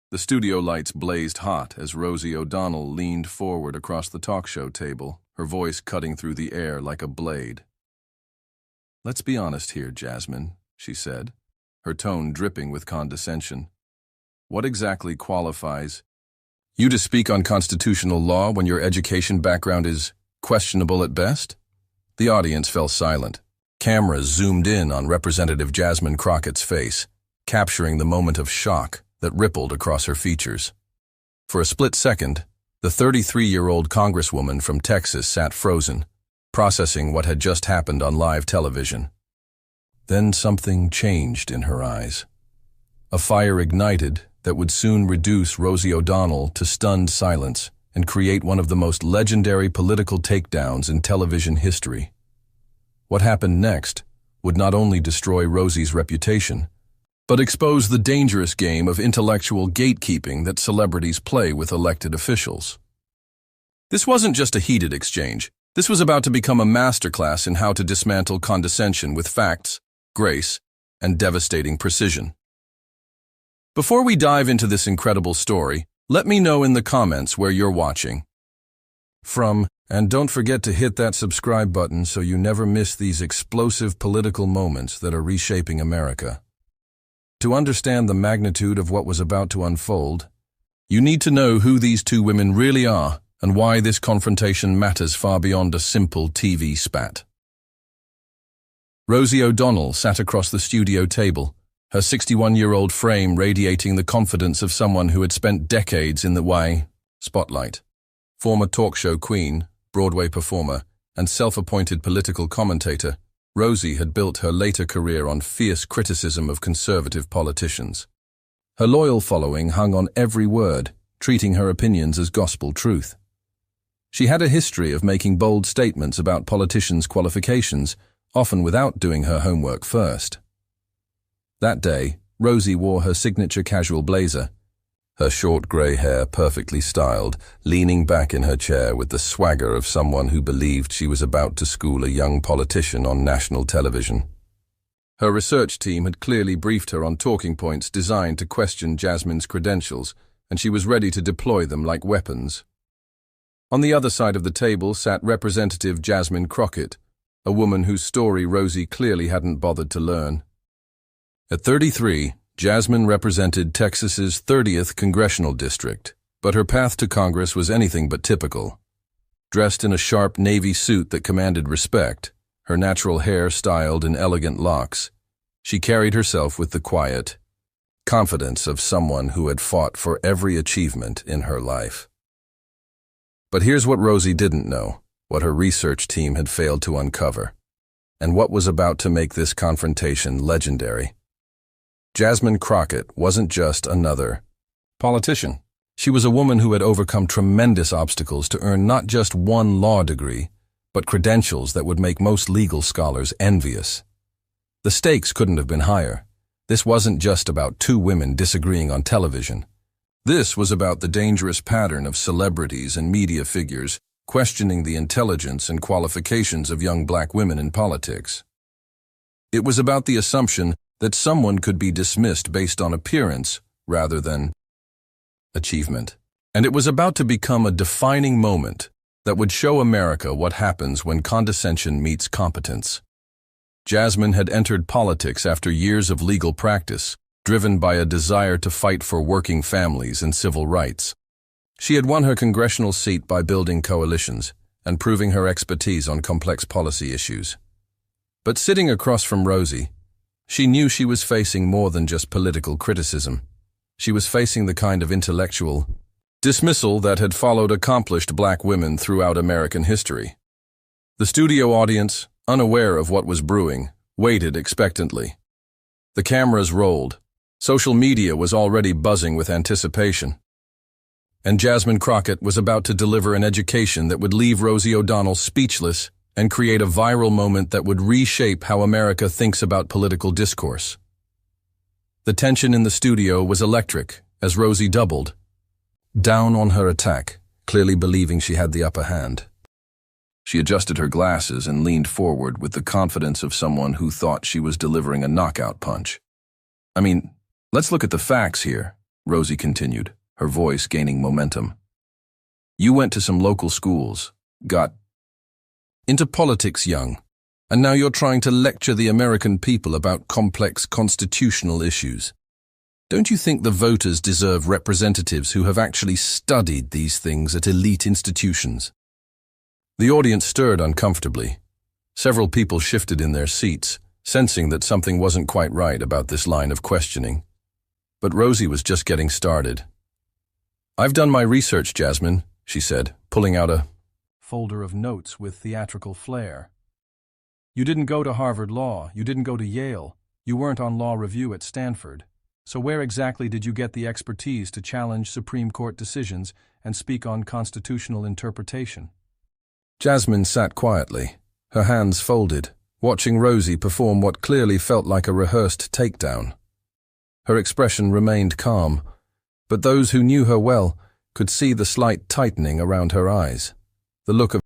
The studio lights blazed hot as Rosie O'Donnell leaned forward across the talk show table, her voice cutting through the air like a blade. "Let's be honest here, Jasmine," she said, her tone dripping with condescension. "What exactly qualifies you to speak on constitutional law when your education background is questionable at best?" The audience fell silent. Cameras zoomed in on Representative Jasmine Crockett's face, capturing the moment of shock that rippled across her features. For a split second, the 33-year-old congresswoman from Texas sat frozen, processing what had just happened on live television. Then something changed in her eyes. A fire ignited that would soon reduce Rosie O'Donnell to stunned silence and create one of the most legendary political takedowns in television history. What happened next would not only destroy Rosie's reputation, but expose the dangerous game of intellectual gatekeeping that celebrities play with elected officials. This wasn't just a heated exchange. This was about to become a masterclass in how to dismantle condescension with facts, grace, and devastating precision. Before we dive into this incredible story, let me know in the comments where you're watching from, and don't forget to hit that subscribe button so you never miss these explosive political moments that are reshaping America. To understand the magnitude of what was about to unfold, you need to know who these two women really are and why this confrontation matters far beyond a simple TV spat. Rosie O'Donnell sat across the studio table, her 61-year-old frame radiating the confidence of someone who had spent decades in the spotlight. Former talk show queen, Broadway performer, and self-appointed political commentator, Rosie had built her later career on fierce criticism of conservative politicians. Her loyal following hung on every word, treating her opinions as gospel truth. She had a history of making bold statements about politicians' qualifications, often without doing her homework first. That day, Rosie wore her signature casual blazer, her short grey hair perfectly styled, leaning back in her chair with the swagger of someone who believed she was about to school a young politician on national television. Her research team had clearly briefed her on talking points designed to question Jasmine's credentials, and she was ready to deploy them like weapons. On the other side of the table sat Representative Jasmine Crockett, a woman whose story Rosie clearly hadn't bothered to learn. At 33, Jasmine represented Texas's 30th congressional district, but her path to Congress was anything but typical. Dressed in a sharp navy suit that commanded respect, her natural hair styled in elegant locks, she carried herself with the quiet confidence of someone who had fought for every achievement in her life. But here's what Rosie didn't know, what her research team had failed to uncover, and what was about to make this confrontation legendary. Jasmine Crockett wasn't just another politician. She was a woman who had overcome tremendous obstacles to earn not just one law degree, but credentials that would make most legal scholars envious. The stakes couldn't have been higher. This wasn't just about two women disagreeing on television. This was about the dangerous pattern of celebrities and media figures questioning the intelligence and qualifications of young black women in politics. It was about the assumption that someone could be dismissed based on appearance rather than achievement. And it was about to become a defining moment that would show America what happens when condescension meets competence. Jasmine had entered politics after years of legal practice, driven by a desire to fight for working families and civil rights. She had won her congressional seat by building coalitions and proving her expertise on complex policy issues. But sitting across from Rosie, she knew she was facing more than just political criticism. She was facing the kind of intellectual dismissal that had followed accomplished black women throughout American history. The studio audience, unaware of what was brewing, waited expectantly. The cameras rolled. Social media was already buzzing with anticipation. And Jasmine Crockett was about to deliver an education that would leave Rosie O'Donnell speechless and create a viral moment that would reshape how America thinks about political discourse. The tension in the studio was electric as Rosie doubled down on her attack, clearly believing she had the upper hand. She adjusted her glasses and leaned forward with the confidence of someone who thought she was delivering a knockout punch. "I mean, let's look at the facts here," Rosie continued, her voice gaining momentum. You went to some local schools, got into politics young, and now you're trying to lecture the American people about complex constitutional issues. Don't you think the voters deserve representatives who have actually studied these things at elite institutions? The audience stirred uncomfortably. Several people shifted in their seats, sensing that something wasn't quite right about this line of questioning. But Rosie was just getting started. I've done my research, Jasmine, she said, pulling out a folder of notes with theatrical flair. You didn't go to Harvard Law, you didn't go to Yale, you weren't on law review at Stanford. So where exactly did you get the expertise to challenge Supreme Court decisions and speak on constitutional interpretation? Jasmine sat quietly, her hands folded, watching Rosie perform what clearly felt like a rehearsed takedown. Her expression remained calm, but those who knew her well could see the slight tightening around her eyes, the look of